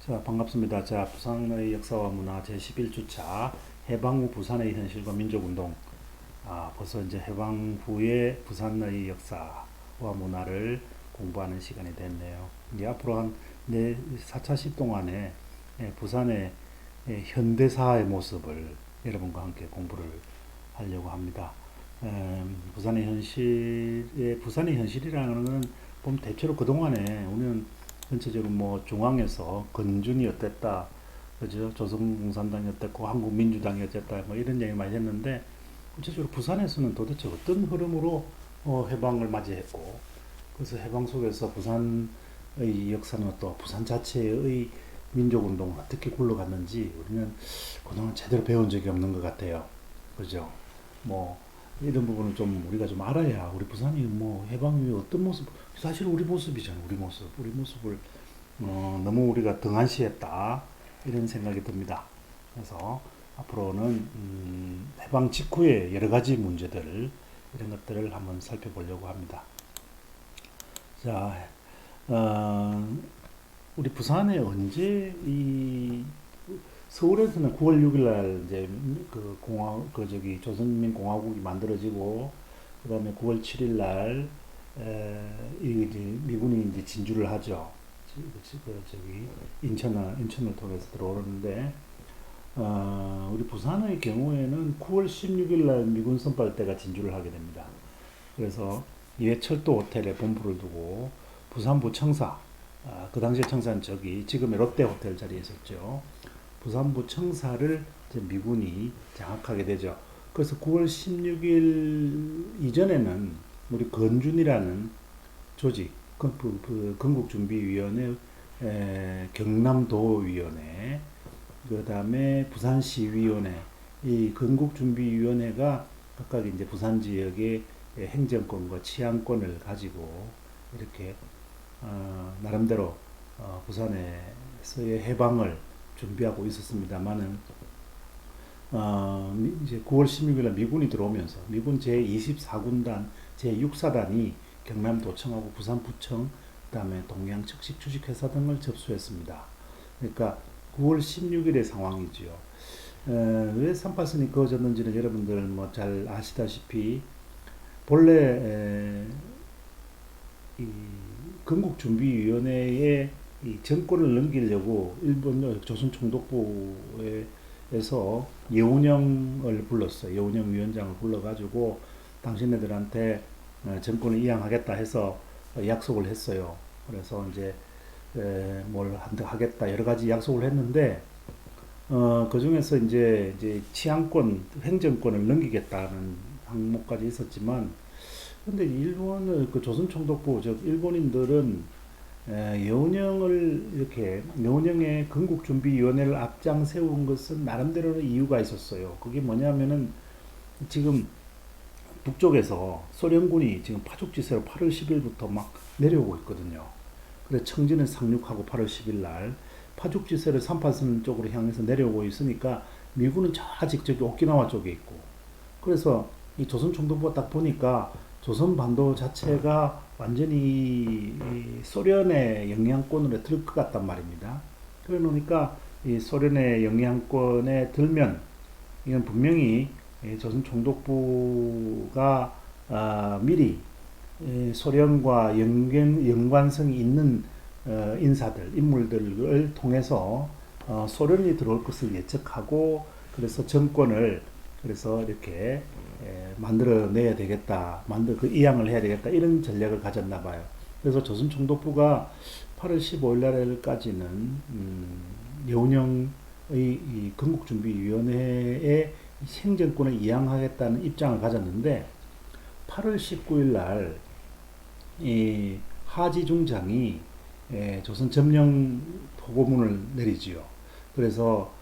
자, 반갑습니다. 자, 부산의 역사와 문화 제11주차 해방 후 부산의 현실과 민족운동. 벌써 이제 해방 후의 부산의 역사와 문화를 공부하는 시간이 됐네요. 이제 앞으로 한 4차시 동안에 부산의 현대사의 모습을 여러분과 함께 공부를 하려고 합니다. 부산의 현실이라는 것은 보면 대체로 그동안에 우리는 전체적으로 뭐 중앙에서 건준이 어땠다, 그죠? 조선공산당이 어땠고 한국민주당이 어땠다, 뭐 이런 얘기 많이 했는데 구체적으로 부산에서는 도대체 어떤 흐름으로 해방을 맞이했고, 그래서 해방 속에서 부산의 역사는 또 부산 자체의 민족운동은 어떻게 굴러갔는지 우리는 그동안 제대로 배운 적이 없는 것 같아요. 그죠? 뭐 이런 부분을 좀 우리가 좀 알아야 우리 부산이 뭐 해방 이후에 어떤 모습, 사실 우리 모습이잖아요. 우리 모습을 너무 우리가 등한시했다 이런 생각이 듭니다. 그래서 앞으로는 해방 직후의 여러 가지 문제들 이런 것들을 한번 살펴보려고 합니다. 자, 어, 우리 부산에 언제 서울에서는 9월 6일 날 이제 조선인민공화국이 만들어지고, 그다음에 9월 7일 날 이제 미군이 이제 진주를 하죠. 저기 인천을 통해서 들어오는데, 우리 부산의 경우에는 9월 16일 날 미군 선발대가 진주를 하게 됩니다. 그래서 예철도 호텔에 본부를 두고 부산부 청사, 그 당시에 청사는 저기 지금의 롯데 호텔 자리에 있었죠. 부산부 청사를 이제 미군이 장악하게 되죠. 그래서 9월 16일 이전에는 우리 건준이라는 조직, 건국준비위원회, 경남도위원회, 그 다음에 부산시위원회, 이 건국준비위원회가 각각 이제 부산 지역의 행정권과 치안권을 가지고 이렇게 나름대로 부산에서의 해방을 준비하고 있었습니다만은, 이제 9월 16일 미군이 들어오면서 미군 제24군단 제6사단이 경남도청하고 부산부청, 그다음에 동양척식주식회사 등을 접수했습니다. 그러니까 9월 16일의 상황이지요. 왜 38선이 그어졌는지는 여러분들 뭐 잘 아시다시피, 본래 이 건국준비위원회에 이 정권을 넘기려고 일본 조선총독부에서 예운영을 불렀어요. 예운영 위원장을 불러가지고 당신네들한테 정권을 이양하겠다 해서 약속을 했어요. 그래서 이제 뭘 하겠다 여러 가지 약속을 했는데, 그 중에서 이제 치안권, 행정권을 넘기겠다는 항목까지 있었지만, 근데 일본의 그 조선총독부 즉 일본인들은 여운형의 건국준비위원회를 앞장 세운 것은 나름대로의 이유가 있었어요. 그게 뭐냐면은 지금 북쪽에서 소련군이 지금 파죽지세로 8월 10일부터 막 내려오고 있거든요. 그래서 청진을 상륙하고 8월 10일 날 파죽지세를 38선 쪽으로 향해서 내려오고 있으니까 미군은 아직 저기 오키나와 쪽에 있고, 그래서 이 조선총독부가 딱 보니까 조선 반도 자체가 완전히 소련의 영향권으로 들 것 같단 말입니다. 그러니까 이 소련의 영향권에 들면 이건 분명히 조선 총독부가 미리 소련과 연관성이 있는 인물들을 통해서 소련이 들어올 것을 예측하고, 그래서 정권을 그래서 이렇게 만들어내야 되겠다, 그 이양을 해야 되겠다 이런 전략을 가졌나 봐요. 그래서 조선 총독부가 8월 15일 날까지는 여운형의 이 건국준비위원회의 행정권을 이양하겠다는 입장을 가졌는데, 8월 19일 날 이 하지 중장이 조선 점령 보고문을 내리지요. 그래서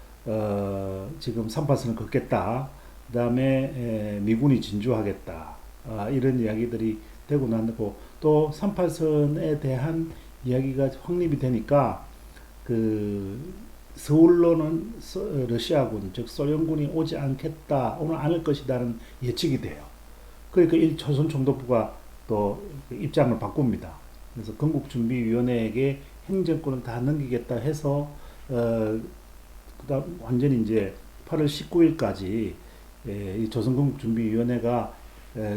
지금 38선을 걷겠다, 그 다음에 미군이 진주하겠다, 이런 이야기들이 되고 나고, 또 38선에 대한 이야기가 확립이 되니까 그 서울로는 러시아군 즉 소련군이 오지 않을 것이라는 예측이 돼요. 그러니까 조선 총독부가 또 입장을 바꿉니다. 그래서 건국준비위원회에게 행정권을 다 넘기겠다 해서 그다음 완전히 이제 8월 19일까지 이 조선건국준비위원회가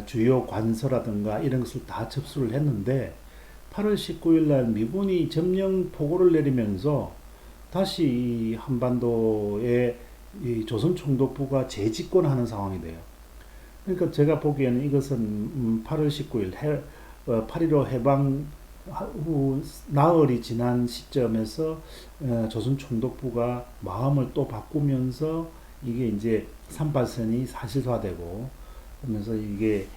주요 관서라든가 이런 것을 다 접수를 했는데 8월 19일 날 미군이 점령 포고를 내리면서 다시 이 한반도에 이 조선총독부가 재집권하는 상황이 돼요. 그러니까 제가 보기에는 이것은 8월 19일 8.15 해방 후 나흘이 지난 시점에서 조선총독부가 마음을 또 바꾸면서 이게 이제 38선이 사실화되고 하면서 이게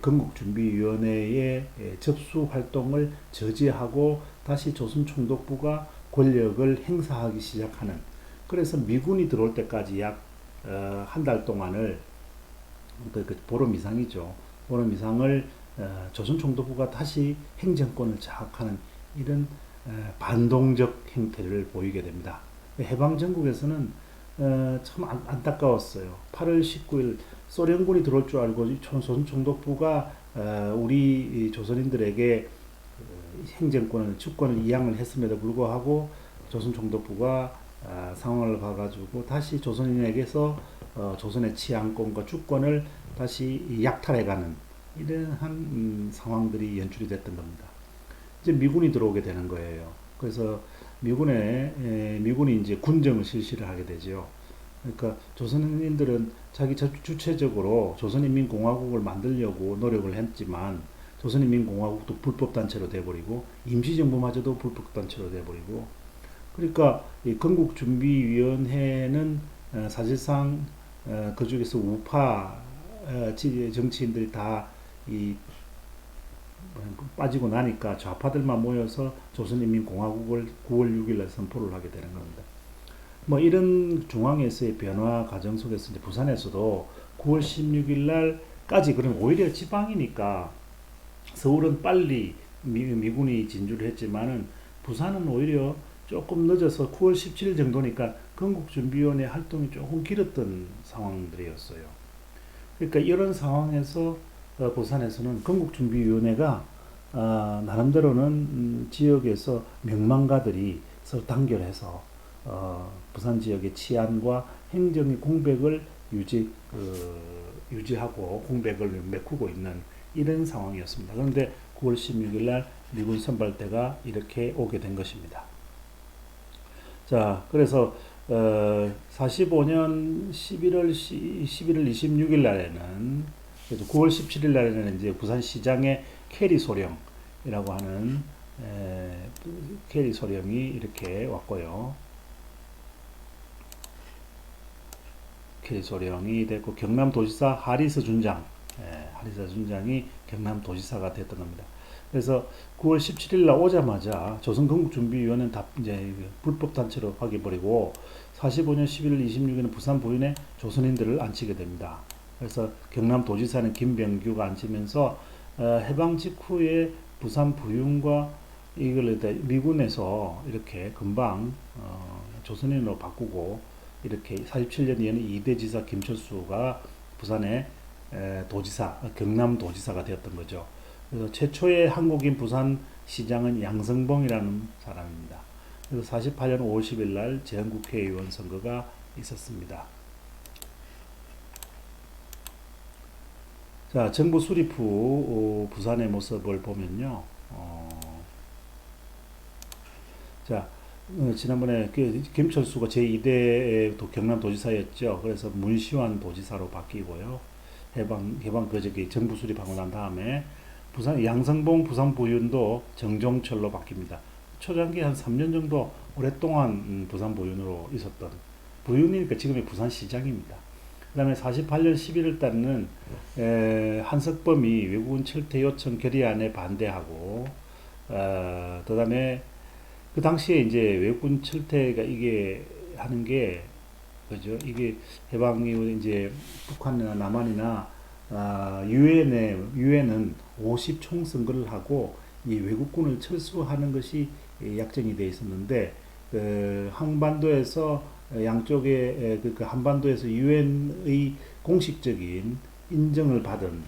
건국준비위원회의 접수 활동을 저지하고 다시 조선총독부가 권력을 행사하기 시작하는, 그래서 미군이 들어올 때까지 약 한 달 동안을 그 보름 이상이죠. 보름 이상을 조선총독부가 다시 행정권을 장악하는 이런 반동적 행태를 보이게 됩니다. 해방 전국에서는 참 안타까웠어요. 8월 19일 소련군이 들어올 줄 알고 조선총독부가 우리 조선인들에게 행정권을 주권을 이양을 했음에도 불구하고 조선총독부가 상황을 봐가지고 다시 조선인에게서 조선의 치안권과 주권을 다시 약탈해가는 이러한 상황들이 연출이 됐던 겁니다. 이제 미군이 들어오게 되는 거예요. 그래서 미군이 이제 군정을 실시를 하게 되죠. 그러니까 조선인들은 자기 주체적으로 조선인민공화국을 만들려고 노력을 했지만 조선인민공화국도 불법단체로 돼버리고 임시정부마저도 불법단체로 돼버리고, 그러니까 이 건국준비위원회는 사실상 그 중에서 우파 정치인들이 다이 빠지고 나니까 좌파들만 모여서 조선인민공화국을 9월 6일날 선포를 하게 되는 겁니다. 뭐 이런 중앙에서의 변화 과정 속에서 이제 부산에서도 9월 16일 날까지, 그럼 오히려 지방이니까 서울은 빨리 미군이 진주를 했지만은 부산은 오히려 조금 늦어서 9월 17일 정도니까 건국준비위원회 활동이 조금 길었던 상황들이었어요. 그러니까 이런 상황에서 부산에서는 건국준비위원회가 나름대로는 지역에서 명망가들이 서로 단결해서 부산 지역의 치안과 행정의 공백을 유지하고 공백을 메꾸고 있는 이런 상황이었습니다. 그런데 9월 16일 날 미군 선발대가 이렇게 오게 된 것입니다. 자, 그래서 45년 11월 26일 날에는, 그래서 9월 17일 날에는 이제 부산시장의 캐리 소령이라고 하는 캐리 소령이 이렇게 왔고요. 캐리 소령이 됐고 경남도지사 하리스 준장, 하리스 준장이 경남도지사가 됐던 겁니다. 그래서 9월 17일 날 오자마자 조선건국준비위원회는 다 이제 불법단체로 확인버리고 45년 11월 26일은 부산 부윤에 조선인들을 앉히게 됩니다. 그래서 경남도지사는 김병규가 앉히면서 해방 직후에 부산 부윤과 이걸 미군에서 이렇게 금방 조선인으로 바꾸고, 이렇게 47년 뒤에는 이대지사 김철수가 부산의 도지사, 경남도지사가 되었던 거죠. 그래서 최초의 한국인 부산시장은 양성봉이라는 사람입니다. 그래서 48년 5월 10일 날 제한국회의원 선거가 있었습니다. 자, 정부 수립 후 부산의 모습을 보면요. 자, 지난번에 김철수가 제2대 경남도지사였죠. 그래서 문시환 도지사로 바뀌고요. 해방 저기 정부 수립하고 난 다음에 부산 양성봉 부산 부윤도 정종철로 바뀝니다. 초장기 한 3년 정도 오랫동안 부산 부윤으로 있었던, 부윤이니까 지금의 부산시장입니다. 그 다음에 48년 11월 달에는 한석범이 외국인 철퇴 요청 결의안에 반대하고, 그 다음에 그 당시에 이제 외국인 철퇴가 이게 하는 게, 그죠? 이게 해방이 이제 북한이나 남한이나 유엔은 50총 선거를 하고 이 외국군을 철수하는 것이 약정이 되어 있었는데, 한반도에서 양쪽에 그 한반도에서 유엔의 공식적인 인정을 받은,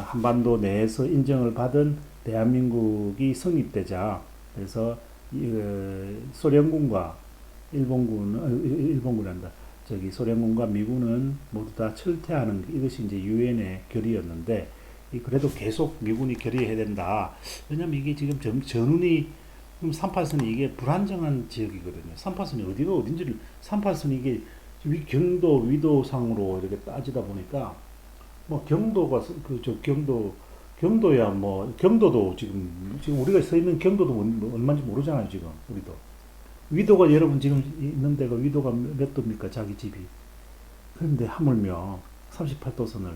한반도 내에서 인정을 받은 대한민국이 성립되자, 그래서 소련군과 일본군이란다. 저기 소련군과 미군은 모두 다 철퇴하는 이것이 이제 유엔의 결의였는데 그래도 계속 미군이 결의해야 된다. 왜냐면 이게 지금 전운이 38선이 이게 불안정한 지역이거든요. 38선이 어디가 어딘지를 38선이 이게 경도 위도상으로 이렇게 따지다 보니까 뭐 경도가 그 저 경도야 뭐 경도도 지금 우리가 서 있는 경도도 얼마인지 모르잖아요 지금 우리도 위도가 여러분 지금 있는 데가 위도가 몇 도입니까 자기 집이 그런데 하물며 38도선을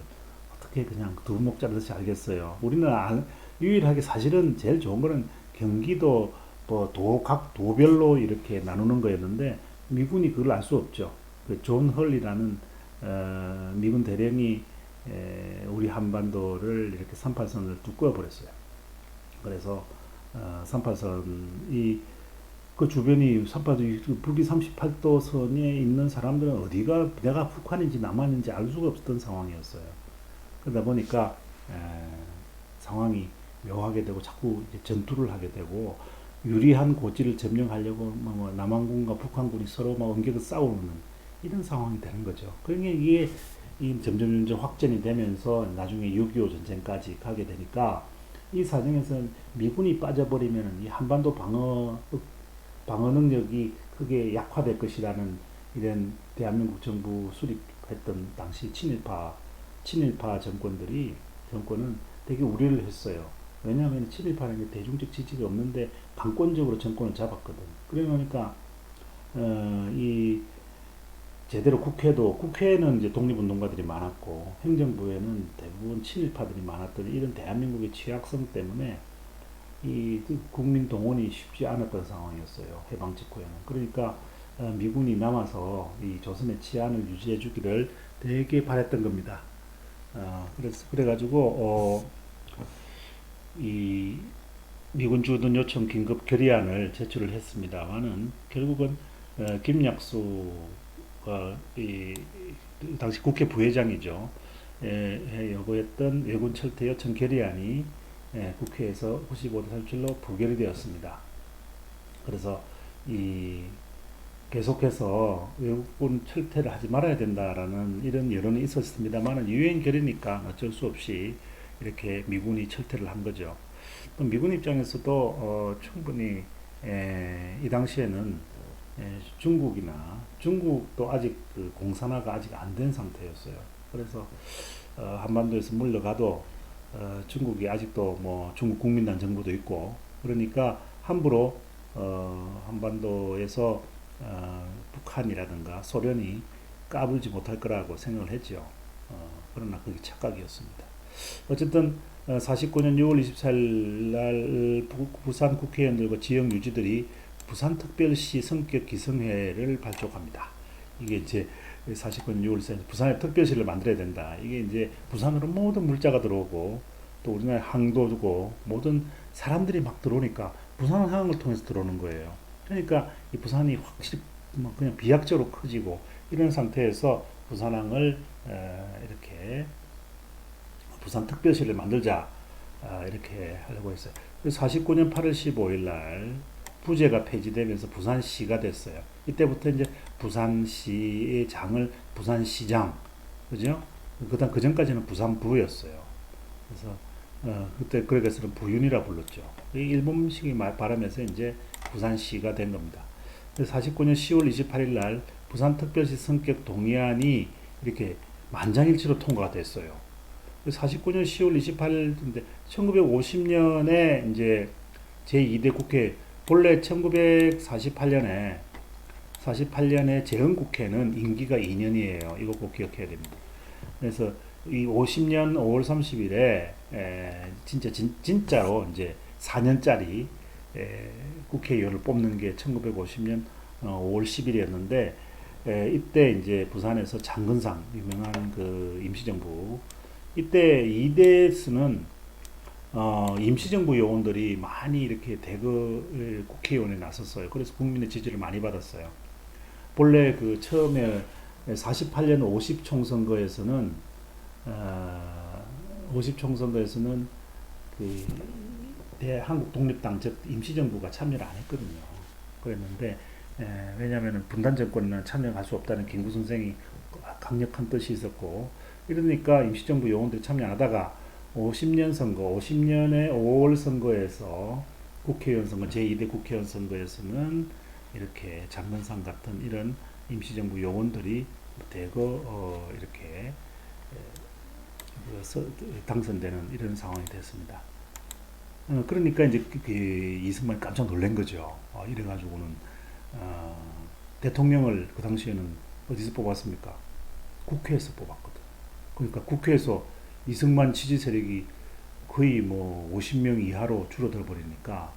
어떻게 그냥 두목 자르듯이 알겠어요. 우리는 유일하게 사실은 제일 좋은 거는 경기도 뭐 각 도별로 이렇게 나누는 거였는데 미군이 그걸 알 수 없죠. 그 존 헐리라는 미군 대령이 우리 한반도를 이렇게 38선을 뚝 그어버렸어요. 그래서 38선이 그 주변이 38도 북위 38도선에 있는 사람들은 어디가 내가 북한인지 남한인지 알 수가 없었던 상황이었어요. 그러다 보니까 상황이 묘하게 되고 자꾸 이제 전투를 하게 되고 유리한 고지를 점령하려고 뭐 남한군과 북한군이 서로 막 엉겨서 싸우는 이런 상황이 되는 거죠. 그러니까 이게 점점 확전이 되면서 나중에 6.25 전쟁까지 가게 되니까 이 사정에서 미군이 빠져버리면 이 한반도 방어 능력이 크게 약화될 것이라는 이런 대한민국 정부 수립했던 당시 친일파 정권은 되게 우려를 했어요. 왜냐하면 친일파라는 게 대중적 지지가 없는데 강권적으로 정권을 잡았거든. 그러니까 이 제대로 국회는 이제 독립운동가들이 많았고 행정부에는 대부분 친일파들이 많았던 이런 대한민국의 취약성 때문에 이 국민 동원이 쉽지 않았던 상황이었어요. 해방 직후에는. 그러니까 미군이 남아서 이 조선의 치안을 유지해 주기를 되게 바랬던 겁니다. 그래가지고 이 미군 주둔 요청 긴급 결의안을 제출을 했습니다만은 결국은 김약수가 이 당시 국회 부회장이죠. 여부했던 외군 철퇴 요청 결의안이 국회에서 95대 37로 부결이 되었습니다. 그래서 이 계속해서 외국군 철퇴를 하지 말아야 된다라는 이런 여론이 있었습니다만 유엔 결의니까 어쩔 수 없이 이렇게 미군이 철퇴를 한 거죠. 또 미군 입장에서도 충분히 이 당시에는 중국도 아직 그 공산화가 아직 안 된 상태였어요. 그래서 한반도에서 물러가도 중국이 아직도 뭐 중국 국민당 정부도 있고 그러니까 함부로 한반도에서 북한이라든가 소련이 까불지 못할 거라고 생각을 했죠. 그러나 그게 착각이었습니다. 어쨌든 49년 6월 24일 날 부산 국회의원들과 지역 유지들이 부산특별시 성격 기성회를 발족합니다. 이게 이제 49년 6월 24일 부산에 특별시를 만들어야 된다. 이게 이제 부산으로 모든 물자가 들어오고 또 우리나라에 항도 두고 모든 사람들이 막 들어오니까 부산 항을 통해서 들어오는 거예요. 그러니까 이 부산이 확실히 뭐 그냥 비약적으로 커지고 이런 상태에서 부산항을 이렇게 부산 특별시를 만들자 이렇게 하려고 했어요. 그래서 49년 8월 15일 날 부제가 폐지되면서 부산시가 됐어요. 이때부터 이제 부산시의 장을 부산시장, 그죠? 그 전까지는 부산부였어요. 그래서 그때 그래서는 부윤이라 불렀죠. 이 일본식이 발음해서 이제 부산시가 된 겁니다. 49년 10월 28일 날 부산특별시 성격 동의안이 이렇게 만장일치로 통과가 됐어요. 49년 10월 28일인데 1950년에 이제 제2대 국회 본래 1948년에 재헌국회는 임기가 2년이에요. 이거 꼭 기억해야 됩니다. 그래서 이 50년 5월 30일에 진짜로 이제 4년짜리 국회의원을 뽑는 게 1950년 5월 10일이었는데 이때 이제 부산에서 장건상 유명한 그 임시정부 이때 이대수는 임시정부 요원들이 많이 이렇게 대거 국회의원에 나섰어요. 그래서 국민의 지지를 많이 받았어요. 본래 그 처음에 48년 50총선거에서는 그 대한국 독립당 즉 임시정부가 참여를 안 했거든요. 그랬는데 왜냐하면 분단 정권은 참여할 수 없다는 김구 선생이 강력한 뜻이 있었고 이러니까 임시정부 요원들이 참여 안 하다가 50년 선거, 50년의 5월 선거에서 국회의원 선거, 제2대 국회의원 선거에서는 이렇게 장건상 같은 이런 임시정부 요원들이 대거 이렇게 당선되는 이런 상황이 됐습니다. 그러니까 이제 이승만이 깜짝 놀란 거죠. 이래가지고는 어, 대통령을 그 당시에는 어디서 뽑았습니까? 국회에서 뽑았거든. 그러니까 국회에서 이승만 지지 세력이 거의 뭐 50명 이하로 줄어들어 버리니까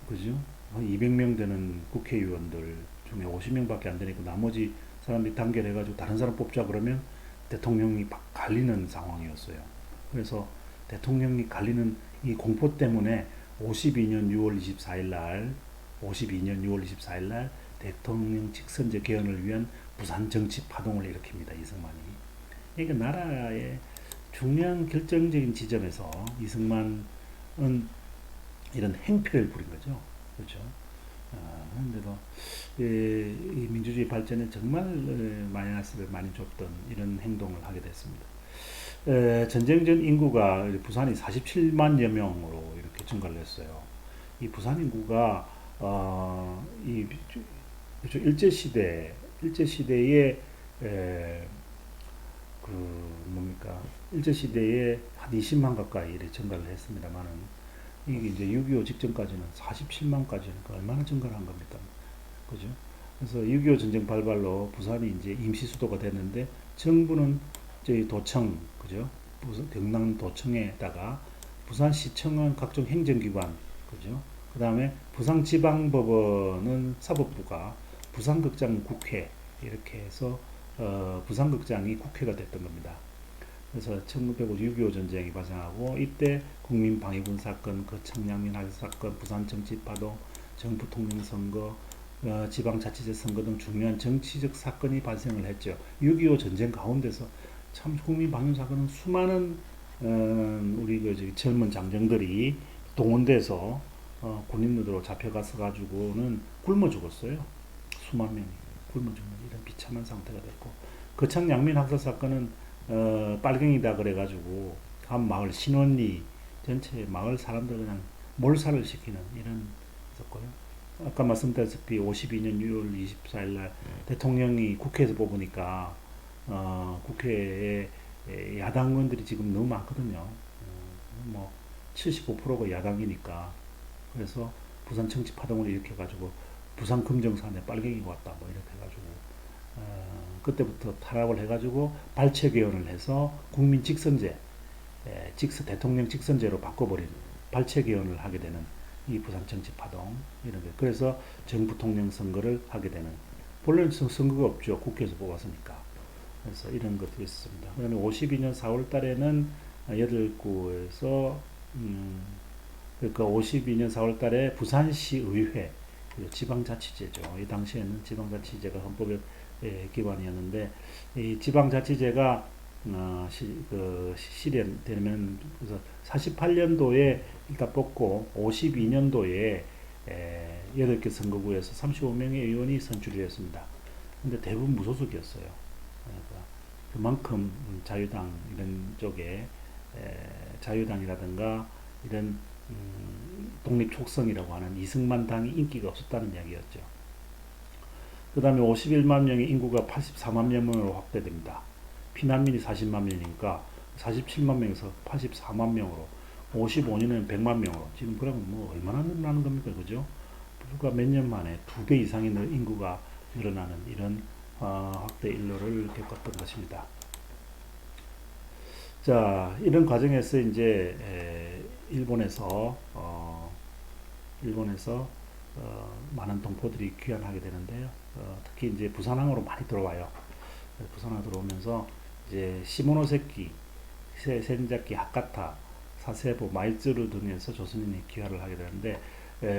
그죠? 한 200명 되는 국회의원들 중에 50명밖에 안 되니까 나머지 사람들이 단결해가지고 다른 사람 뽑자 그러면 대통령이 막 갈리는 상황이었어요. 그래서 대통령이 갈리는 이 공포 때문에 52년 6월 24일 날 52년 6월 24일 날 대통령 직선제 개헌을 위한 부산 정치 파동을 일으킵니다. 이승만이. 그러니까 나라의 중요한 결정적인 지점에서 이승만은 이런 행패를 부린 거죠. 그렇죠. 그런데도 이 민주주의 발전에 정말 마이너스를 많이 줬던 이런 행동을 하게 됐습니다. 전쟁 전 인구가 부산이 47만여 명으로 이렇게 증가를 했어요. 이 부산 인구가 이 일제 시대에 그 뭡니까 일제 시대에 한 20만 가까이 이렇게 증가를 했습니다만은 이게 이제 6.25 직전까지는 47만까지 니까 얼마나 증가를 한 겁니까? 그죠? 그래서 6.25 전쟁 발발로 부산이 이제 임시 수도가 됐는데 정부는 저희 도청, 그죠? 경남 도청에다가 부산시청은 각종 행정기관, 그죠? 그 다음에 부산지방법원은 사법부가, 부산극장은 국회, 이렇게 해서 부산극장이 국회가 됐던 겁니다. 그래서 1905 6.25 전쟁이 발생하고 이때 국민방위군 사건, 거창양민 학살 사건, 부산 정치파동, 정부 통령 선거, 지방자치제 선거 등 중요한 정치적 사건이 발생을 했죠. 6.25 전쟁 가운데서 참 국민방위 사건은 수많은 우리 그 젊은 장정들이 동원돼서 군인으로 잡혀가서 가지고는 굶어 죽었어요. 수만 명이 굶어 죽는 이런 비참한 상태가 됐고 거창양민 학살 사건은 빨갱이다 그래가지고 한 마을 신원리 전체 마을 사람들 그냥 몰살을 시키는 이런 있었고요. 아까 말씀드렸다시피 52년 6월 24일 날 대통령이 국회에서 뽑으니까 국회에 야당 의원들이 지금 너무 많거든요. 뭐 75%가 야당이니까 그래서 부산 정치 파동을 일으켜가지고 부산 금정산에 빨갱이가 왔다 뭐 이렇게 해가지고 그때부터 타락을 해가지고 발췌 개헌을 해서 국민 직선제, 대통령 직선제로 바꿔버린 발췌 개헌을 하게 되는 이 부산 정치 파동 이런 게 그래서 정부 통령 선거를 하게 되는 본래는 선거가 없죠. 국회에서 뽑았으니까. 그래서 이런 것들이 있습니다. 그다음에 52년 4월 달에는 8구에서 그러니까 52년 4월 달에 부산시 의회 지방자치제죠. 이 당시에는 지방자치제가 헌법의 기반이었는데 이 지방자치제가 실현되면 그래서 48년도에 일단 뽑고 52년도에 8개 선거구에서 35명의 의원이 선출되었습니다. 근데 대부분 무소속이었어요. 그러니까 그만큼 자유당 이런 쪽에 자유당이라든가 이런 독립 촉성이라고 하는 이승만 당이 인기가 없었다는 이야기였죠. 그 다음에 51만 명의 인구가 84만 명으로 확대됩니다. 피난민이 40만 명이니까 47만 명에서 84만 명으로 55년에는 100만 명으로 지금 그러면 뭐 얼마나 늘어나는 겁니까? 그죠? 불과 몇 년 만에 2배 이상의 인구가 늘어나는 이런 확대 일로를 겪었던 것입니다. 자, 이런 과정에서 이제 일본에서 많은 동포들이 귀환하게 되는데요. 특히 이제 부산항으로 많이 들어와요. 부산항 들어오면서 이제 시모노세키, 센자키, 하카타, 사세보, 마이츠루 등에서 조선인이 귀화를 하게 되는데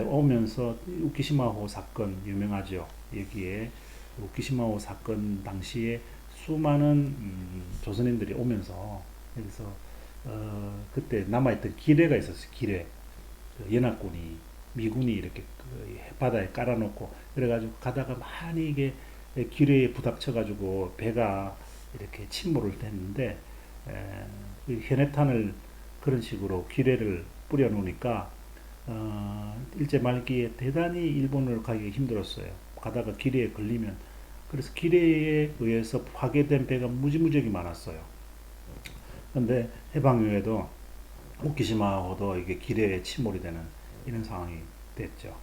오면서 우키시마호 사건 유명하죠. 여기에 우키시마호 사건 당시에 수많은 조선인들이 오면서 여기서 그때 남아있던 기뢰가 있었어요. 기뢰. 그 연합군이 미군이 이렇게 그 해바다에 깔아놓고 그래가지고 가다가 많이 이게 기뢰에 부닥쳐가지고 배가 이렇게 침몰을 했는데 그 현해탄을 그런 식으로 기뢰를 뿌려 놓으니까 일제 말기에 대단히 일본을 가기 힘들었어요. 가다가 기뢰에 걸리면 그래서 기뢰에 의해서 파괴된 배가 무지무지하게 많았어요. 근데 해방 이후에도 후쿠시마하고도 이게 기뢰에 침몰이 되는 이런 상황이 됐죠.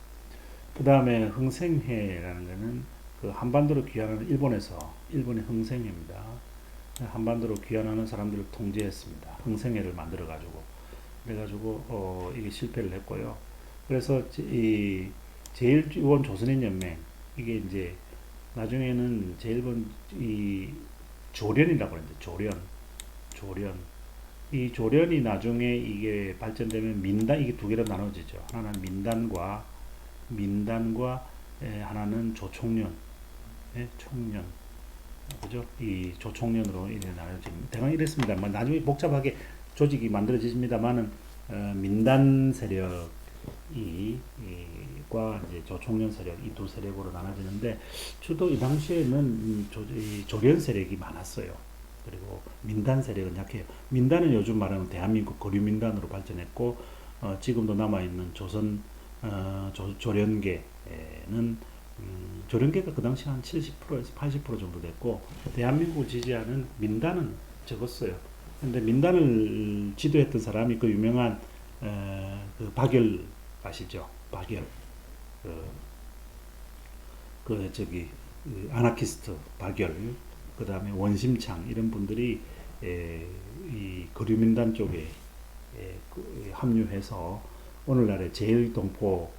그 다음에 흥생해라는 거는 그 한반도로 귀환하는 일본의 흥생해입니다. 한반도로 귀환하는 사람들을 통제했습니다. 흥생해를 만들어 가지고 그래가지고 이게 실패를 했고요. 그래서 이 제일본 조선인연맹 이게 이제 나중에는 제일본 이 조련이라고 그러는데 조련 이 조련이 나중에 이게 발전되면 민단 이게 두 개로 나눠지죠. 하나는 민단과 하나는 조총련 총련 그죠? 이 조총련으로 이래 나눠집니다. 대강 이랬습니다. 나중에 복잡하게 조직이 만들어집니다만은 민단 세력이 과 이제 조총련 세력 이 두 세력으로 나눠지는데 주로 이 당시에는 이 조련 세력이 많았어요. 그리고 민단 세력은 약해요. 민단은 요즘 말하는 대한민국 거류민단으로 발전했고 지금도 남아있는 조선 조련계는 조련계가 그 당시 한 70%에서 80% 정도 됐고 대한민국을 지지하는 민단은 적었어요. 근데 민단을 지도했던 사람이 그 유명한 그 박열 아시죠? 박열 그, 그 저기 그 아나키스트 박열 그 다음에 원심창 이런 분들이 이 거류민단 쪽에 합류해서 오늘날의 제일동포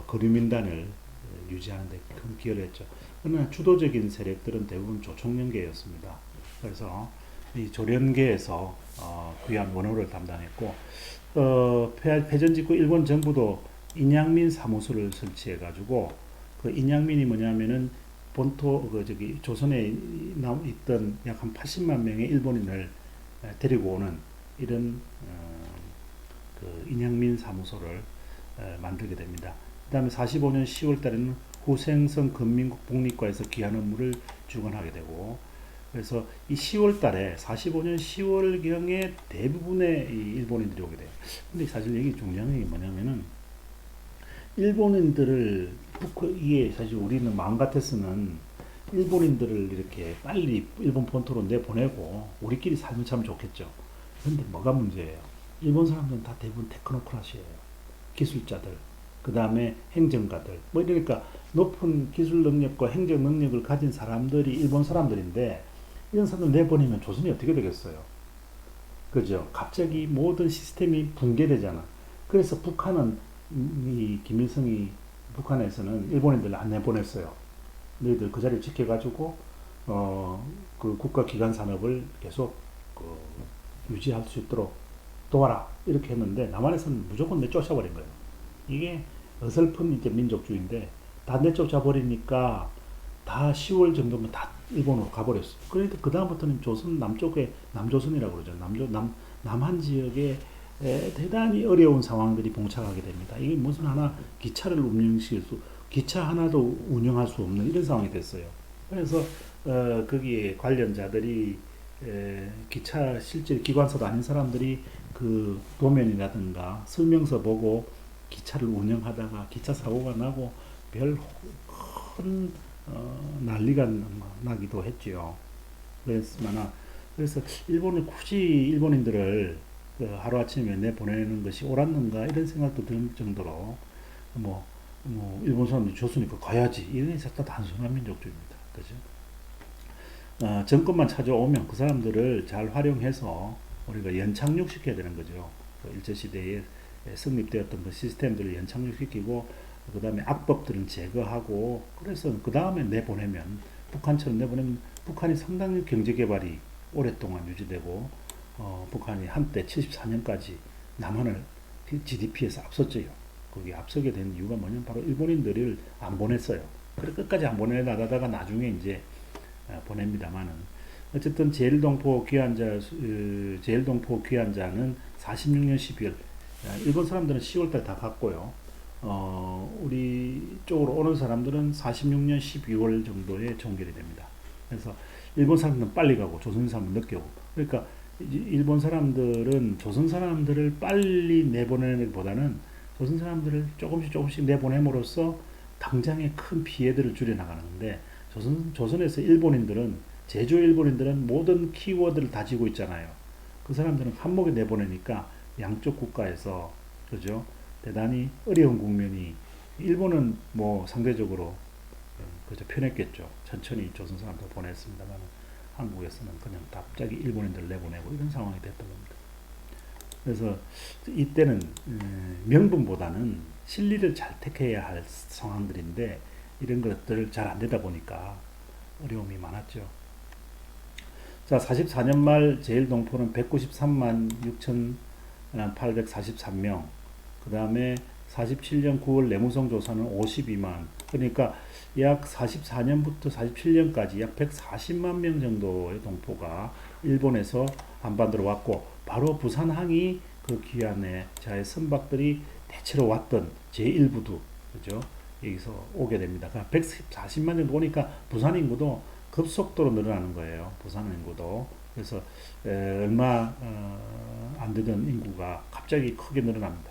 거류민단을 유지하는 데 큰 기여를 했죠. 그러나 주도적인 세력들은 대부분 조총련계였습니다. 그래서 이 조련계에서 귀한 원호를 담당했고 패전 직후 일본 정부도 인양민 사무소를 설치해 가지고 그 인양민이 뭐냐면은 본토 그 저기 조선에 있던 약 한 80만 명의 일본인을 데리고 오는 이런 그 인양민 사무소를 만들게 됩니다. 그 다음에 45년 10월 달에는 후생성 건민국 복리과에서 귀한 업무를 주관하게 되고 그래서 이 10월 달에 45년 10월경에 대부분의 이 일본인들이 오게 돼요. 근데 사실 여기 중요한 게 뭐냐면은 일본인들을 이게 사실 우리는 마음 같아서는 일본인들을 이렇게 빨리 일본 본토로 내보내고 우리끼리 살면 참 좋겠죠. 그런데 뭐가 문제예요? 일본 사람들은 다 대부분 테크노크라시예요. 기술자들, 그 다음에 행정가들, 뭐 이러니까 높은 기술 능력과 행정 능력을 가진 사람들이 일본 사람들인데 이런 사람들 내보내면 조선이 어떻게 되겠어요? 그죠? 갑자기 모든 시스템이 붕괴되잖아. 그래서 북한은 이 김일성이 북한에서는 일본인들을 안 내보냈어요. 너희들 그 자리를 지켜가지고 그 국가 기관 산업을 계속 유지할 수 있도록 도와라 이렇게 했는데 남한에서는 무조건 내쫓아버린 거예요. 이게 어설픈 이제 민족주의인데 다 내쫓아버리니까 다 10월 정도면 다 일본으로 가버렸어. 그러니까 그 다음부터는 조선 남쪽에 남조선이라고 그러죠. 남한 지역에 대단히 어려운 상황들이 봉착하게 됩니다. 이게 무슨 하나 기차를 운영시킬 기차 하나도 운영할 수 없는 이런 상황이 됐어요. 그래서 거기에 관련자들이 기차 실제 기관사도 아닌 사람들이 그 도면이라든가 설명서 보고 기차를 운영하다가 기차 사고가 나고 별 큰 난리가 나기도 했지요. 그래서 일본이 굳이 일본인들을 하루아침에 내보내는 것이 옳았는가 이런 생각도 들 정도로 뭐 일본 사람들이 줬으니까 가야지 이런 게 다 단순한 민족주의입니다. 그죠? 정권만 찾아오면 그 사람들을 잘 활용해서 우리가 연착륙시켜야 되는 거죠. 그 일제시대에 성립되었던 그 시스템들을 연착륙시키고 그 다음에 악법들은 제거하고 그래서 그 다음에 내보내면 북한처럼 내보내면 북한이 상당히 경제개발이 오랫동안 유지되고 북한이 한때 74년까지 남한을 GDP에서 앞섰죠. 거기 앞서게 된 이유가 뭐냐면 바로 일본인들을 안 보냈어요. 그래 끝까지 안 보내다가 나중에 이제 보냅니다만은 어쨌든 제일동포 귀환자는 46년 12월 일본 사람들은 10월달 다 갔고요. 우리 쪽으로 오는 사람들은 46년 12월 정도에 종결이 됩니다. 그래서 일본 사람들은 빨리 가고 조선 사람은 늦게 오고. 그러니까 일본 사람들은 조선 사람들을 빨리 내보내는 것보다는 조선 사람들을 조금씩 내보냄으로써 당장의 큰 피해들을 줄여나가는데, 조선에서 일본인들은, 제주 일본인들은 모든 키워드를 다 쥐고 있잖아요. 그 사람들은 한목에 내보내니까 양쪽 국가에서, 그죠? 대단히 어려운 국면이, 일본은 뭐 상대적으로 그저 편했겠죠. 천천히 조선 사람도 보냈습니다만 한국에서는 그냥 갑자기 일본인들 내보내고 이런 상황이 됐던 겁니다. 그래서 이때는 명분보다는 실리를 잘 택해야 할 상황들인데, 이런 것들 잘 안 되다 보니까 어려움이 많았죠. 자, 44년 말 제일동포는 193만 6,843명. 그 다음에 47년 9월 내무성 조사는 52만. 그러니까 약 44년부터 47년까지 약 140만 명 정도의 동포가 일본에서 한반도로 왔고, 바로 부산항이 그 귀환의 자의 선박들이 대체로 왔던 제1부두, 그죠? 여기서 오게 됩니다. 그러니까 140만 정도 오니까 부산 인구도 급속도로 늘어나는 거예요. 부산 인구도. 그래서 얼마 안 되던 인구가 갑자기 크게 늘어납니다.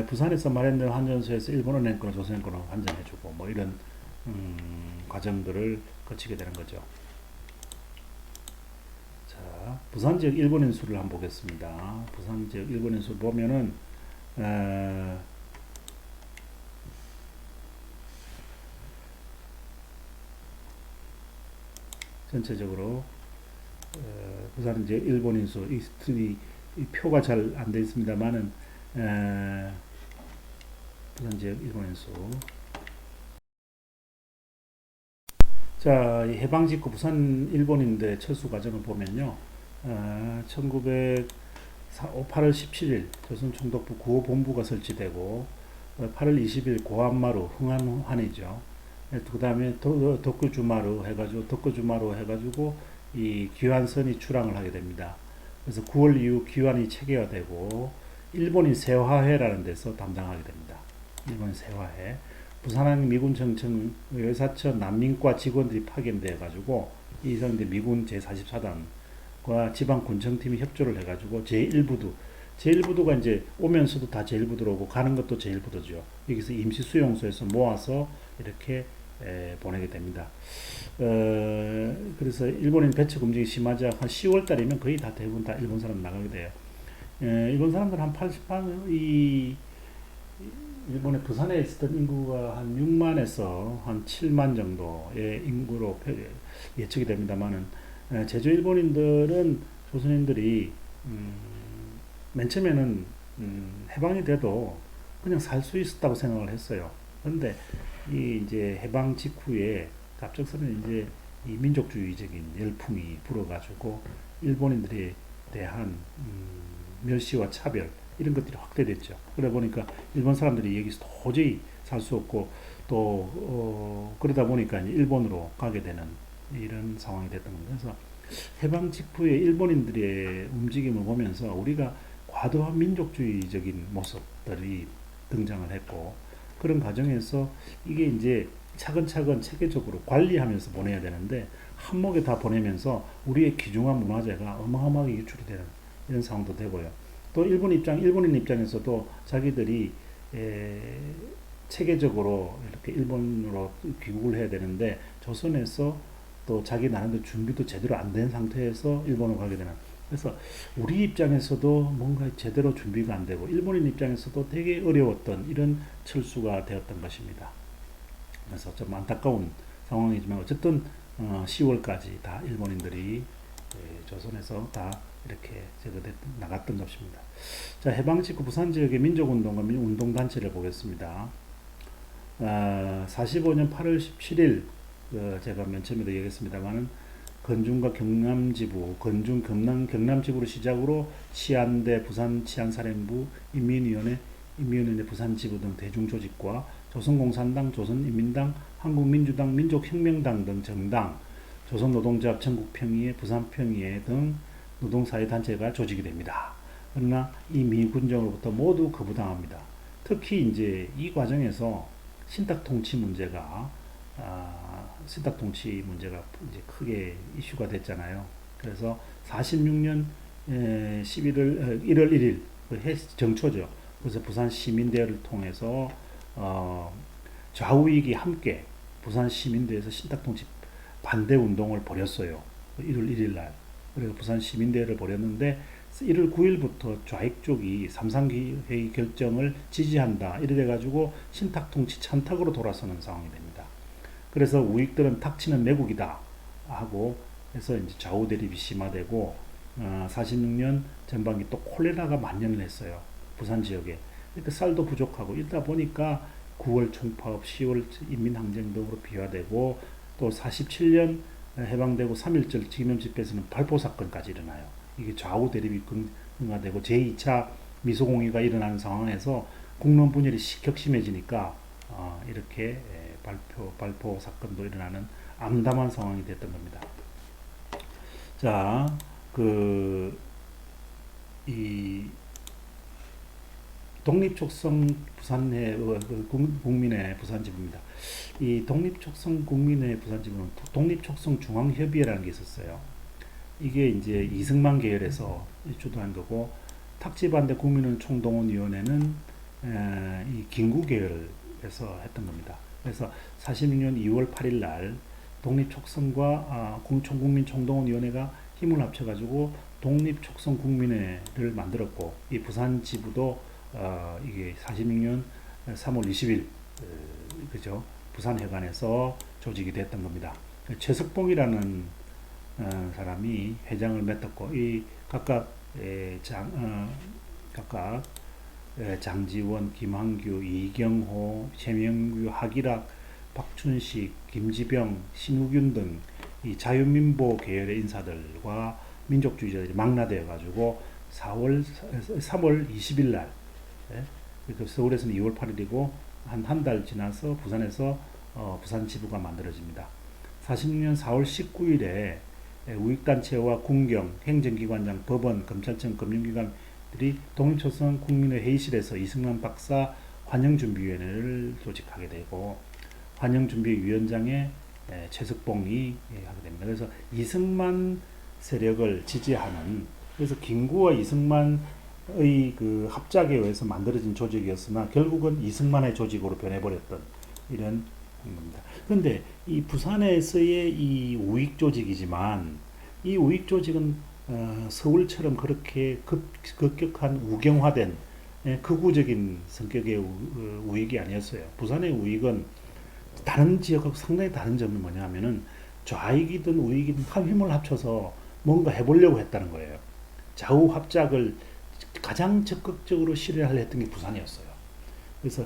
부산에서 마련된 환전소에서 일본 은행권을 조선 은행권을 환전해주고 뭐 이런 과정들을 거치게 되는 거죠. 자, 부산 지역 일본인 수를 한번 보겠습니다. 부산 지역 일본인 수 보면은 전체적으로 부산 이제 일본인 수, 이 표가 잘 안 되어 있습니다만은 부산 지역 일본인 수. 자, 해방 직후 부산 일본인들 철수 과정을 보면요. 8월 17일 조선 총독부 9호 본부가 설치되고, 8월 20일 고한마루 흥한환이죠. 그 다음에 덕구주마루 해가지고 이 귀환선이 출항을 하게 됩니다. 그래서 9월 이후 귀환이 체계화되고 일본인 세화회라는 데서 담당하게 됩니다. 일본인 세화회. 부산항 미군 정청 의사처 난민과 직원들이 파견돼 가지고 이 사람들 미군 제44단과 지방 군청팀이 협조를 해가지고 제1부두가 이제 오면서도 다 제1부두로 오고 가는 것도 제1부두죠. 여기서 임시 수용소에서 모아서 이렇게 보내게 됩니다. 그래서 일본인 배척 움직임이 심하자 한 10월 달이면 거의 다 대부분 다 일본 사람 나가게 돼요. 일본 사람들 한 80만, 일본의 부산에 있었던 인구가 한 6만에서 한 7만 정도의 인구로 예측이 됩니다만은, 제주 일본인들은 조선인들이 맨 처음에는 해방이 돼도 그냥 살 수 있었다고 생각을 했어요. 그런데 이 이제 해방 직후에 갑작스레 이제 이 민족주의적인 열풍이 불어가지고 일본인들에 대한 멸시와 차별 이런 것들이 확대됐죠. 그러다 보니까 일본 사람들이 여기서 도저히 살 수 없고 또 그러다 보니까 일본으로 가게 되는 이런 상황이 됐던 겁니다. 그래서 해방 직후에 일본인들의 움직임을 보면서 우리가 과도한 민족주의적인 모습들이 등장을 했고, 그런 과정에서 이게 이제 차근차근 체계적으로 관리하면서 보내야 되는데 한목에 다 보내면서 우리의 귀중한 문화재가 어마어마하게 유출이 되는 이런 상황도 되고요. 또 일본인 입장에서도 자기들이 체계적으로 이렇게 일본으로 귀국을 해야 되는데 조선에서 또 자기 나름대로 준비도 제대로 안 된 상태에서 일본으로 가게 되는. 그래서 우리 입장에서도 뭔가 제대로 준비가 안 되고 일본인 입장에서도 되게 어려웠던 이런 철수가 되었던 것입니다. 그래서 좀 안타까운 상황이지만 어쨌든 10월까지 다 일본인들이 조선에서 다 이렇게 제거돼 나갔던 것입니다. 자, 해방 직후 부산 지역의 민족운동과 운동단체를 보겠습니다. 45년 8월 17일 제가 맨 처음에도 얘기했습니다만은 건중과 경남지부, 경남지부를 시작으로 치안대, 부산 치안사령부, 인민위원회 부산지부 등 대중조직과 조선공산당, 조선인민당, 한국민주당, 민족혁명당 등 정당, 조선노동조합 전국평의회, 부산평의회 등 노동사회단체가 조직이 됩니다. 그러나 이 미군정으로부터 모두 거부당합니다. 특히 이제 이 과정에서 신탁 통치 문제가 이제 크게 이슈가 됐잖아요. 그래서 46년 1월 1일 정초죠. 그래서 부산 시민대회를 통해서 좌우익이 함께 부산 시민대회에서 신탁 통치 반대 운동을 벌였어요. 1월 1일 날. 그래서 부산 시민대회를 벌였는데 1월 9일부터 좌익 쪽이 삼상회의 결정을 지지한다. 이래 가지고 신탁 통치 찬탁으로 돌아서는 상황이 됩니다. 그래서 우익들은 탁치는 매국이다 하고 해서 이제 좌우 대립이 심화되고 46년 전반기 또 콜레라가 만연을 했어요. 부산 지역에. 그러니까 쌀도 부족하고 이러다 보니까 9월 총파업, 10월 인민항쟁 등으로 비화되고 또 47년 해방되고 3.1절 기념집회에서는 발포 사건까지 일어나요. 이게 좌우 대립이 극화되고 제2차 미소공의가 일어나는 상황에서 국론 분열이 격심해지니까 이렇게 발포 사건도 일어나는 암담한 상황이 됐던 겁니다. 자, 이 독립촉성 부산회 국민회 부산지부입니다. 이 독립촉성 국민회 부산지부는 독립촉성 중앙협의회라는 게 있었어요. 이게 이제 이승만 계열에서 주도한 거고 탁지반대 국민은 총동원위원회는 이 김구 계열에서 했던 겁니다. 그래서 46년 2월 8일 날 독립촉성과 총국민총동원위원회가 힘을 합쳐가지고 독립촉성국민회를 만들었고 이 부산지부도 이게 46년 3월 20일 그죠? 부산회관에서 조직이 됐던 겁니다. 최석봉이라는 사람이 회장을 맡았고 이 각각 장지원, 김한규, 이경호, 최명규, 하기락, 박춘식, 김지병, 신우균 등 이 자유민보 계열의 인사들과 민족주의자들이 망라되어 가지고 3월 20일 날 서울에서는 2월 8일이고 한 달 지나서 부산에서 부산 지부가 만들어집니다. 46년 4월 19일에 우익단체와 군경, 행정기관장, 법원, 검찰청, 금융기관들이 독립초선 국민회 회의실에서 이승만 박사 환영준비위원회를 조직하게 되고 환영준비위원장에 최석봉이 하게 됩니다. 그래서 이승만 세력을 지지하는 그래서 김구와 이승만의 그 합작에 의해서 만들어진 조직이었으나 결국은 이승만의 조직으로 변해버렸던 이런 겁니다. 그런데 이 부산에서의 이 우익 조직이지만 이 우익 조직은 서울처럼 그렇게 급격한 우경화된 극우적인 성격의 우익이 아니었어요. 부산의 우익은 다른 지역하고 상당히 다른 점이 뭐냐면은 좌익이든 우익이든 힘을 합쳐서 뭔가 해보려고 했다는 거예요. 좌우 합작을 가장 적극적으로 실현하려 했던 게 부산이었어요. 그래서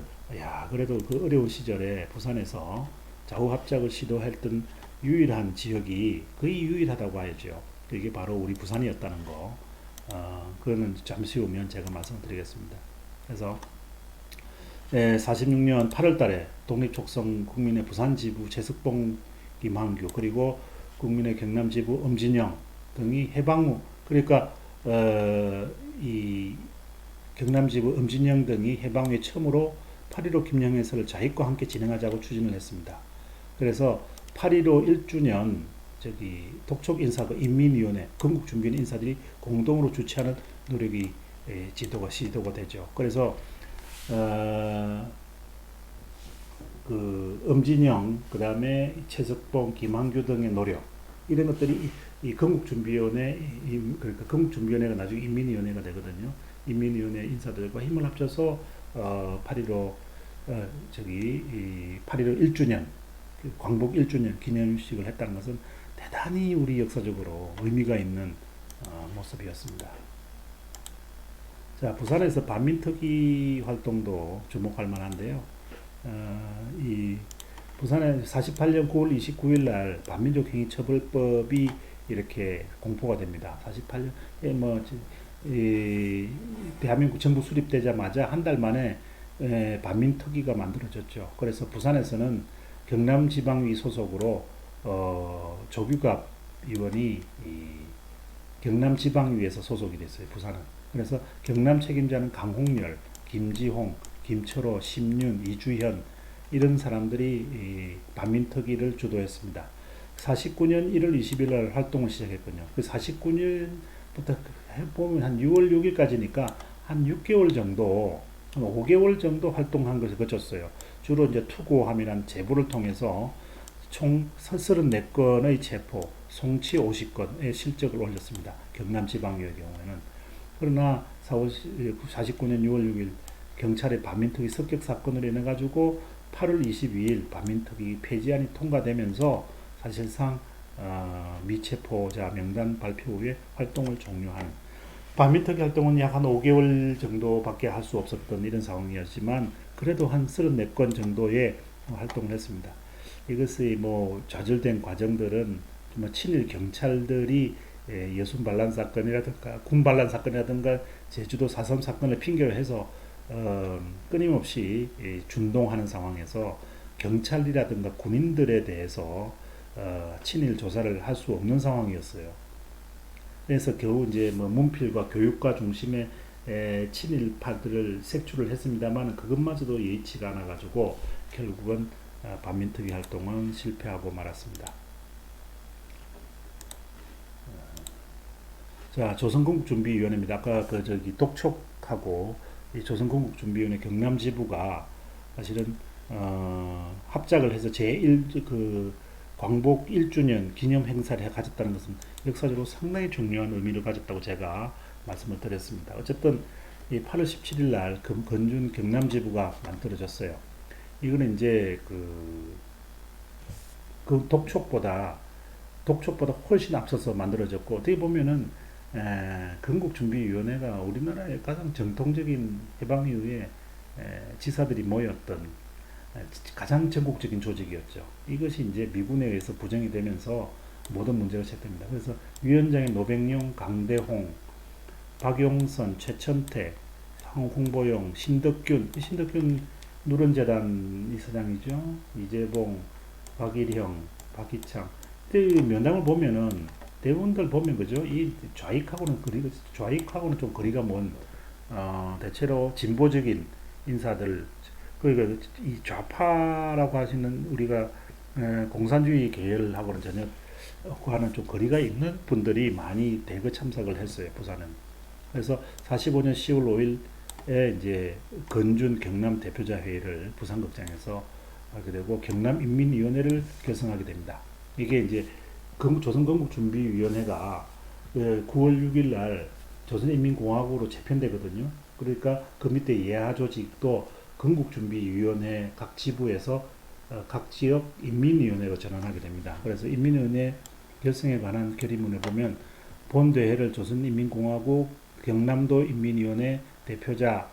그래도 그 어려운 시절에 부산에서 좌우 합작을 시도했던 유일한 지역이 거의 유일하다고 봐야죠. 그게 바로 우리 부산이었다는 거. 그거는 잠시 후면 제가 말씀드리겠습니다. 그래서 46년 8월 달에 독립촉성 국민의 부산지부 최석봉, 김한규 그리고 국민의 경남지부 엄진영 등이 해방 후 그러니까 이 경남지부 엄진영 등이 해방 후에 처음으로 8.15 김영해설을 자익과 함께 진행하자고 추진을 했습니다. 그래서 8.15 1주년 독촉 인사가 인민위원회, 건국준비위원회 인사들이 공동으로 주최하는 노력이 시도가 되죠. 그래서 그 엄진영, 그 다음에 최석봉, 김한규 등의 노력 이런 것들이 이 건국준비위원회, 그러니까 건국준비위원회가 나중에 인민위원회가 되거든요. 인민위원회 인사들과 힘을 합쳐서 8.15 1주년 광복 1주년 기념식을 했다는 것은 대단히 우리 역사적으로 의미가 있는 모습이었습니다. 자, 부산에서 반민특위 활동도 주목할 만한데요. 이 부산에 48년 9월 29일 날 반민족행위처벌법이 이렇게 공포가 됩니다. 48년에 대한민국 정부 수립되자마자 한 달 만에 반민특위가 만들어졌죠. 그래서 부산에서는 경남지방위 소속으로 조규갑 의원이 경남지방위에서 소속이 됐어요. 부산은. 그래서 경남 책임자는 강홍열, 김지홍, 김철호, 심윤, 이주현 이런 사람들이 이 반민특위를 주도했습니다. 49년 1월 20일 날 활동을 시작했거든요. 그 49년부터 해보면 한 6월 6일까지니까 한 6개월 정도, 한 5개월 정도 활동한 것을 거쳤어요. 주로 이제 투고함이란 제보를 통해서 총 34건의 체포, 송치 50건의 실적을 올렸습니다. 경남지방의 경우에는. 그러나 49년 6월 6일 경찰의 반민특위 습격 사건으로 인해 가지고 8월 22일 반민특위 폐지안이 통과되면서 사실상 미체포자 명단 발표 후에 활동을 종료하는, 반민특위 활동은 약 한 5개월 정도밖에 할 수 없었던 이런 상황이었지만 그래도 한 34건 정도의 활동을 했습니다. 이것의 뭐 좌절된 과정들은 정말 친일 경찰들이 여순 반란 사건이라든가 군 반란 사건이라든가 제주도 4.3 사건을 핑계로 해서 끊임없이 준동하는 상황에서 경찰이라든가 군인들에 대해서 친일 조사를 할 수 없는 상황이었어요. 그래서 겨우 이제 뭐 문필과 교육과 중심의 친일파들을 색출을 했습니다만 그것마저도 예의치가 않아 가지고 결국은 반민특위 활동은 실패하고 말았습니다. 자, 조선건국준비위원회입니다. 아까 그 저기 독촉하고 이 조선건국준비위원회 경남지부가 사실은 합작을 해서 제1 그 광복 1주년 기념 행사를 가졌다는 것은 역사적으로 상당히 중요한 의미를 가졌다고 제가 말씀을 드렸습니다. 어쨌든 이 8월 17일 날 건준 경남지부가 만들어졌어요. 이거는 이제 그 독촉보다 훨씬 앞서서 만들어졌고, 어떻게 보면은 건국준비위원회가 우리나라의 가장 정통적인 해방 이후에 지사들이 모였던 가장 전국적인 조직이었죠. 이것이 이제 미군에 의해서 부정이 되면서 모든 문제가 시작됩니다. 그래서 위원장의 노백용, 강대홍, 박용선, 최천태, 홍보용, 신덕균 누런재단 이사장이죠. 이재봉, 박일형, 박희창. 이 면담을 보면은 대부분들 보면 그죠. 이 좌익하고는 좀 거리가 먼 대체로 진보적인 인사들, 그러니까 이 좌파라고 하시는 우리가 공산주의 계열하고는 전혀 하는 좀 거리가 있는 분들이 많이 대거 참석을 했어요. 부산은. 그래서 45년 10월 5일에 이제 건준 경남 대표자 회의를 부산극장에서 하게 되고 경남인민위원회를 결성하게 됩니다. 이게 이제 조선건국준비위원회가 9월 6일 날 조선인민공화국으로 재편되거든요. 그러니까 그 밑에 예하 조직도 건국준비위원회 각 지부에서 각 지역 인민위원회로 전환하게 됩니다. 그래서 인민위원회 결성에 관한 결의문에 보면 본대회를 조선인민공화국 경남도 인민위원회 대표자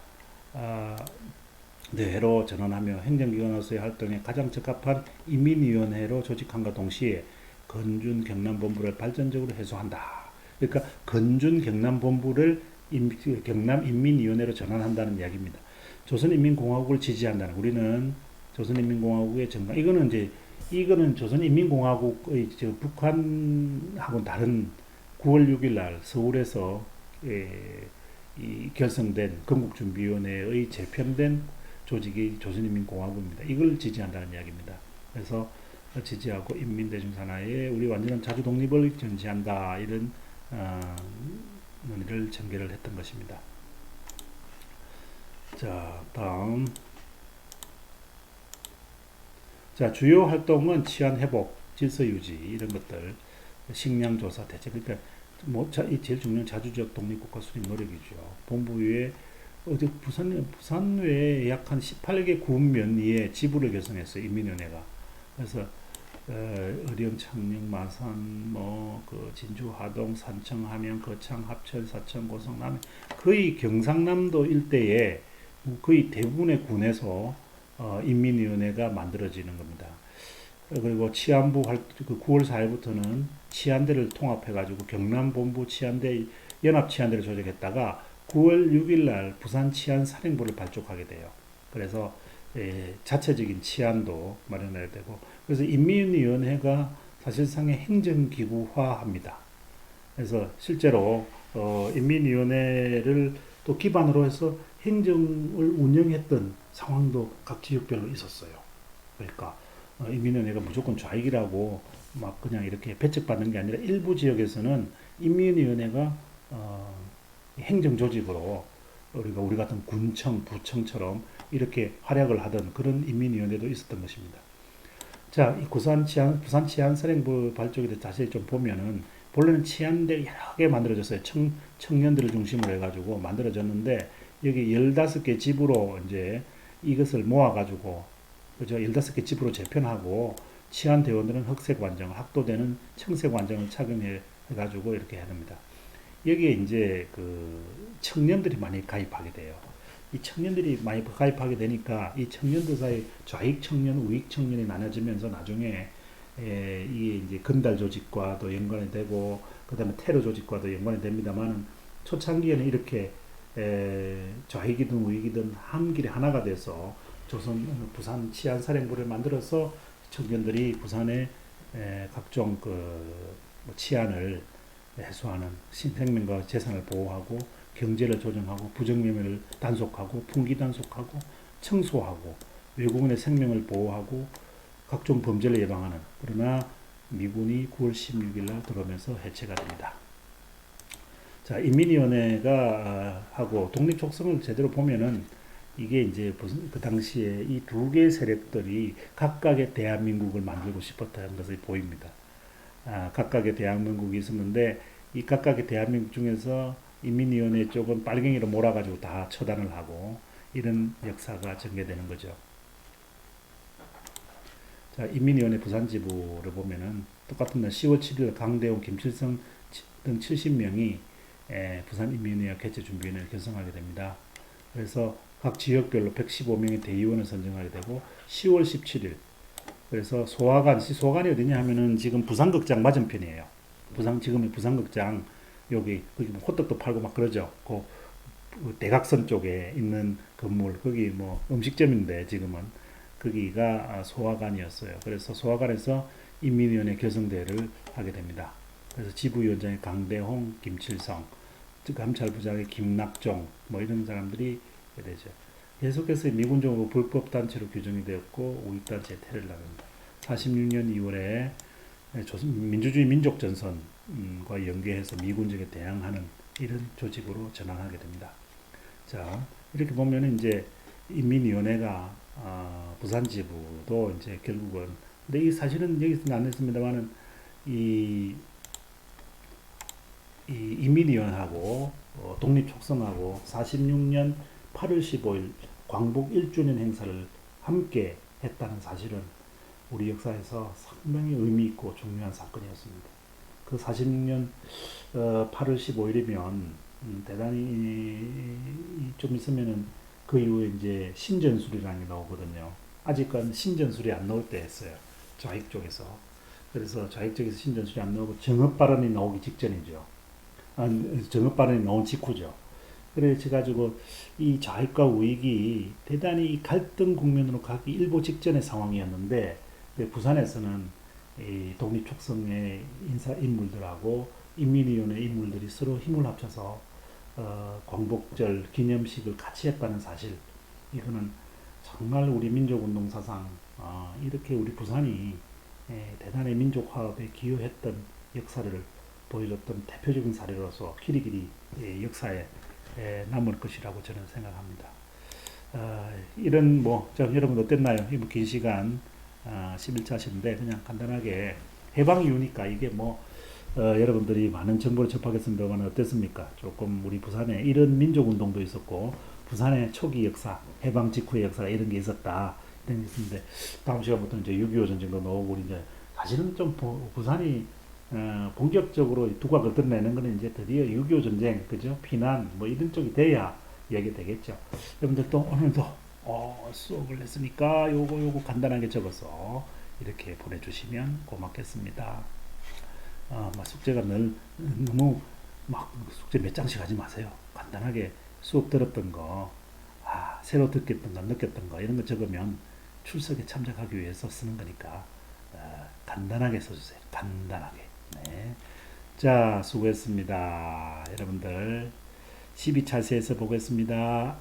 대회로 전환하며 행정기관으로서의 활동에 가장 적합한 인민위원회로 조직함과 동시에 건준 경남본부를 발전적으로 해소한다. 그러니까 건준 경남본부를 경남인민위원회로 전환한다는 이야기입니다. 조선인민공화국을 지지한다는, 우리는 조선인민공화국의 정당, 이거는 조선인민공화국의 북한하고는 다른 9월 6일 날 서울에서 이 결성된 건국준비위원회의 재편된 조직이 조선인민공화국입니다. 이걸 지지한다는 이야기입니다. 그래서 지지하고 인민대중산하에 우리 완전한 자주독립을 전시한다, 이런 논의를 전개를 했던 것입니다. 자, 다음. 자, 주요 활동은 치안 회복, 질서 유지 이런 것들, 식량 조사 대책. 그러니까 이 제일 중요한 자주적 독립국가 수립 노력이죠. 본부 위에 어제 부산 외에 약 한 18개 군면리에 지부를 결성했어요. 인민위원회가. 그래서 의령, 창녕, 마산, 진주, 하동, 산청, 함양, 거창, 합천, 사천, 고성, 남해, 거의 경상남도 일대에 거의 대부분의 군에서 인민위원회가 만들어지는 겁니다. 그리고 치안부 9월 4일부터는 치안대를 통합해가지고 경남본부 치안대, 연합치안대를 조직했다가 9월 6일 날 부산 치안사령부를 발족하게 돼요. 그래서 자체적인 치안도 마련해야 되고, 그래서 인민위원회가 사실상의 행정기구화합니다. 그래서 실제로 인민위원회를 또 기반으로 해서 행정을 운영했던 상황도 각 지역별로 있었어요. 그러니까 인민위원회가 무조건 좌익이라고 막 그냥 이렇게 배척받는 게 아니라 일부 지역에서는 인민위원회가 행정조직으로 우리 같은 군청, 부청처럼 이렇게 활약을 하던 그런 인민위원회도 있었던 것입니다. 자, 이 부산 치안사령부 발족에 대해 자세히 좀 보면은 본래는 치안대 여러 개 만들어졌어요. 청년들을 중심으로 해가지고 만들어졌는데 여기 15개 집으로 이제 이것을 모아가지고 그죠? 15개 집으로 재편하고 치안대원들은 흑색 완장, 학도대는 청색 완장을 착용해가지고 이렇게 해야 됩니다. 여기에 이제 그 청년들이 많이 가입하게 돼요. 이 청년들이 많이 가입하게 되니까 이 청년들 사이 좌익 청년, 우익 청년이 나눠지면서 나중에 이게 이제 건달 조직과도 연관이 되고 그다음에 테러 조직과도 연관이 됩니다만 초창기에는 이렇게 좌익이든 우익이든 한 길에 하나가 돼서 부산 치안사령부를 만들어서 청년들이 부산의 각종 뭐 치안을 해소하는 생명과 재산을 보호하고 경제를 조정하고 부정매매를 단속하고 풍기 단속하고 청소하고 외국인의 생명을 보호하고 각종 범죄를 예방하는 그러나 미군이 9월 16일 날 들어오면서 해체가 됩니다. 자, 인민위원회가 하고 독립촉성을 제대로 보면은 이게 이제 그 당시에 이 두 개의 세력들이 각각의 대한민국을 만들고 싶었다는 것이 보입니다. 각각의 대한민국이 있었는데 이 각각의 대한민국 중에서 인민위원회 쪽은 빨갱이로 몰아가지고 다 처단을 하고 이런 역사가 전개되는 거죠. 자, 인민위원회 부산지부를 보면은 똑같은 날 10월 7일 강대웅, 김칠성 등 70명이 부산인민위원회 개최준비위원회를 결성하게 됩니다. 그래서 각 지역별로 115명의 대의원을 선정하게 되고 10월 17일 그래서 소화관이 어디냐 하면은 지금 부산극장 맞은편이에요. 지금의 부산극장 여기 거기 뭐 호떡도 팔고 막 그러죠. 그 대각선 쪽에 있는 건물 거기 뭐 음식점인데 지금은 거기가 소화관이었어요. 그래서 소화관에서 인민위원회 결성대회를 하게 됩니다. 그래서 지부위원장이 강대홍, 김칠성, 감찰부장의 김낙종 뭐 이런 사람들이 되죠. 계속해서 미군정부 불법단체로 규정이 되었고 우익단체에 테러를 나갑니다. 46년 2월에 민주주의 민족전선과 연계해서 미군정에 대항하는 이런 조직으로 전환하게 됩니다. 자, 이렇게 보면 이제 인민위원회가 부산지부도 이제 결국은 근데 이 사실은 여기서는 안 했습니다만은 이 인민위원회하고 독립촉성하고 46년 8월 15일 광복 1주년 행사를 함께 했다는 사실은 우리 역사에서 상당히 의미 있고 중요한 사건이었습니다. 그 46년 8월 15일이면 대단히 좀 있으면은 그 이후에 이제 신전술이라는 게 나오거든요. 아직까지 신전술이 안 나올 때 했어요. 좌익 쪽에서. 그래서 좌익 쪽에서 신전술이 안 나오고 정업 발언이 나오기 직전이죠. 정업 발언이 나온 직후죠. 그래가지고 이 좌익과 우익이 대단히 갈등 국면으로 가기 일보 직전의 상황이었는데 부산에서는 이 독립촉성의 인물들하고 인민위원회 인물들이 서로 힘을 합쳐서 광복절 기념식을 같이 했다는 사실 이거는 정말 우리 민족운동사상 이렇게 우리 부산이 대단히 민족화합에 기여했던 역사를 보여줬던 대표적인 사례로서 길이길이 역사에 남을 것이라고 저는 생각합니다. 이런 여러분 어땠나요? 이 긴 시간 11차신데 그냥 간단하게 해방 이후니까 이게 여러분들이 많은 정보를 접하겠습니다만 어땠습니까? 조금 우리 부산에 이런 민족운동도 있었고 부산의 초기 역사, 해방 직후의 역사가 이런 게 있었다. 이런 게 있었는데 다음 시간부터 이제 6.25 전쟁도 나오고 이제 사실은 좀 부산이 본격적으로 두각을 드러내는 거는 이제 드디어 6.25 전쟁, 그죠? 피난, 이런 쪽이 돼야 얘기 되겠죠. 여러분들 또 오늘도, 수업을 했으니까 요거 간단하게 적어서 이렇게 보내주시면 고맙겠습니다. 숙제가 너무 숙제 몇 장씩 하지 마세요. 간단하게 수업 들었던 거, 새로 듣겠던 거, 느꼈던 거, 이런 거 적으면 출석에 참석하기 위해서 쓰는 거니까, 간단하게 써주세요. 간단하게. 네. 자, 수고했습니다. 여러분들 12차세에서 보겠습니다.